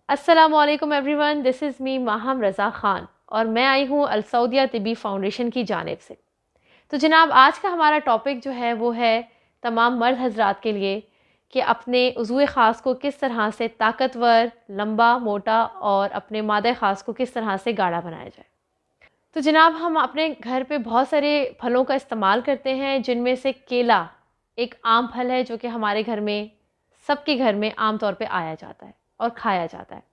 अस्सलामुअलैकुम everyone, this is me Maham Raza Khan और मैं आई हूँ अल सऊदिया तिबी फाउंडेशन की जानिब से। तो जनाब, आज का हमारा टॉपिक जो है वो है तमाम मर्द हज़रात के लिए कि अपने उज़्व ख़ास को किस तरह से ताकतवर, लंबा, मोटा और अपने मादे ख़ास को किस तरह से गाढ़ा बनाया जाए। तो जनाब, हम अपने घर पे बहुत सारे फलों का इस्तेमाल करते हैं, जिनमें से केला एक आम फल है जो कि हमारे घर में, सबके घर में आम तौर पे आया जाता है और खाया जाता है।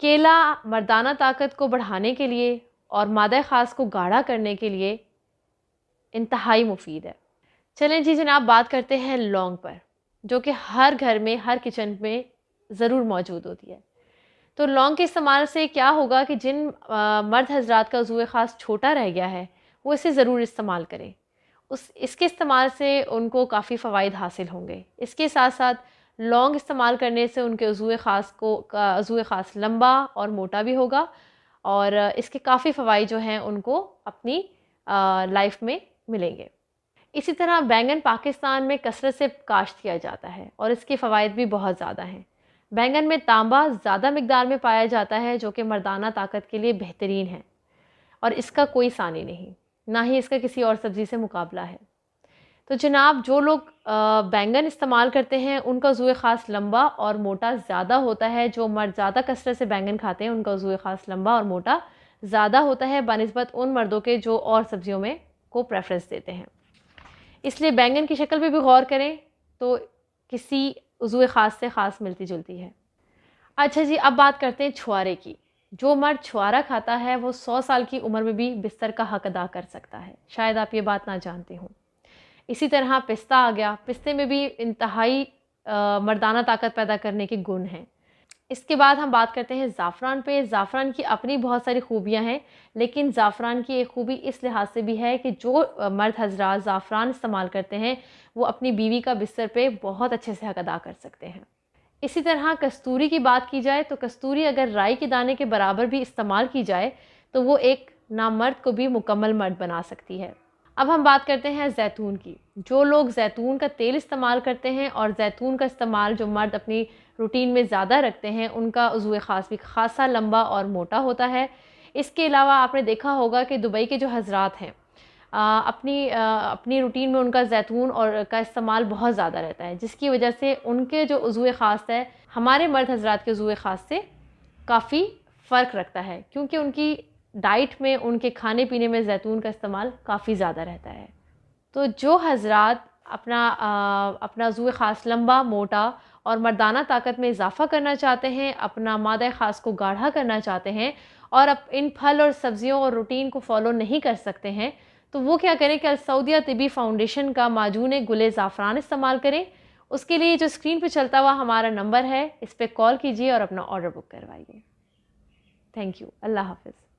केला मर्दाना ताकत को बढ़ाने के लिए और मादा ख़ास को गाढ़ा करने के लिए इंतहाई मुफीद है। चलें जी जनाब, बात करते हैं लौंग पर, जो कि हर घर में, हर किचन में ज़रूर मौजूद होती है। तो लौंग के इस्तेमाल से क्या होगा कि जिन मर्द हज़रात का उज़्व ख़ास छोटा रह गया है, वो इसे ज़रूर इस्तेमाल करें। इसके इस्तेमाल से उनको काफ़ी फ़वाइद हासिल होंगे। इसके साथ साथ लौंग इस्तेमाल करने से उनके उज़्व ख़ास लंबा और मोटा भी होगा और इसके काफ़ी फ़वाइद जो हैं उनको अपनी लाइफ में मिलेंगे। इसी तरह बैंगन पाकिस्तान में कसरत से काश्त किया जाता है और इसके फ़वाइद भी बहुत ज़्यादा हैं। बैंगन में तांबा ज़्यादा मिकदार में पाया जाता है, जो कि मर्दाना ताकत के लिए बेहतरीन है और इसका कोई सानी नहीं, ना ही इसका किसी और सब्ज़ी से मुकाबला है। तो जनाब, जो लोग बैंगन इस्तेमाल करते हैं उनका उज़्व ख़ास लंबा और मोटा ज़्यादा होता है। जो मर्द ज़्यादा कसरत से बैंगन खाते हैं उनका उज़्व ख़ास लंबा और मोटा ज़्यादा होता है बनिस्बत उन मर्दों के जो और सब्जियों में को प्रेफरेंस देते हैं। इसलिए बैंगन की शक्ल पे भी गौर करें तो किसी उज़्व ख़ास से ख़ास मिलती जुलती है। अच्छा जी, अब बात करते हैं छुआरे की। जो मर्द छुआरा खाता है वो 100 साल की उम्र में भी बिस्तर का हक अदा कर सकता है। शायद आप ये बात ना जानते हों। इसी तरह पिस्ता आ गया। पिस्ते में भी इंतहाई मर्दाना ताकत पैदा करने के गुण हैं। इसके बाद हम बात करते हैं ज़ाफ़रान पे। ज़ाफ़रान की अपनी बहुत सारी खूबियाँ हैं, लेकिन ज़ाफ़रान की एक खूबी इस लिहाज से भी है कि जो मर्द हज़रात ज़ाफ़रान इस्तेमाल करते हैं वो अपनी बीवी का बिस्तर पे बहुत अच्छे से हक अदा कर सकते हैं। इसी तरह कस्तूरी की बात की जाए तो कस्तूरी अगर राई के दाने के बराबर भी इस्तेमाल की जाए तो वो एक नामर्द को भी मुकम्मल मर्द बना सकती है। अब हम बात करते हैं जैतून की। जो लोग जैतून का तेल इस्तेमाल करते हैं और जैतून का इस्तेमाल जो मर्द अपनी रूटीन में ज़्यादा रखते हैं उनका उज़्व ख़ास भी ख़ासा लंबा और मोटा होता है। इसके अलावा आपने देखा होगा कि दुबई के जो हज़रात हैं अपनी रूटीन में उनका जैतून और का इस्तेमाल बहुत ज़्यादा रहता है, जिसकी वजह से उनके जो उज़्व ख़ास है हमारे मर्द हज़रात के उज़्व ख़ास से काफ़ी फ़र्क रखता है, क्योंकि उनकी डाइट में, उनके खाने पीने में जैतून का इस्तेमाल काफ़ी ज़्यादा रहता है। तो जो हज़रात अपना उज़्व ख़ास लंबा, मोटा और मर्दाना ताकत में इज़ाफ़ा करना चाहते हैं, अपना मादा ख़ास को गाढ़ा करना चाहते हैं और इन फल और सब्ज़ियों और रूटीन को फ़ॉलो नहीं कर सकते हैं, तो वो क्या करें कि अल सऊदिया तिबी फाउंडेशन का माजून गुले ज़ाफ़रान इस्तेमाल करें। उसके लिए जो स्क्रीन पे चलता हुआ हमारा नंबर है, इस पे कॉल कीजिए और अपना ऑर्डर बुक करवाइए। Thank you. अल्लाह हाफ़िज़।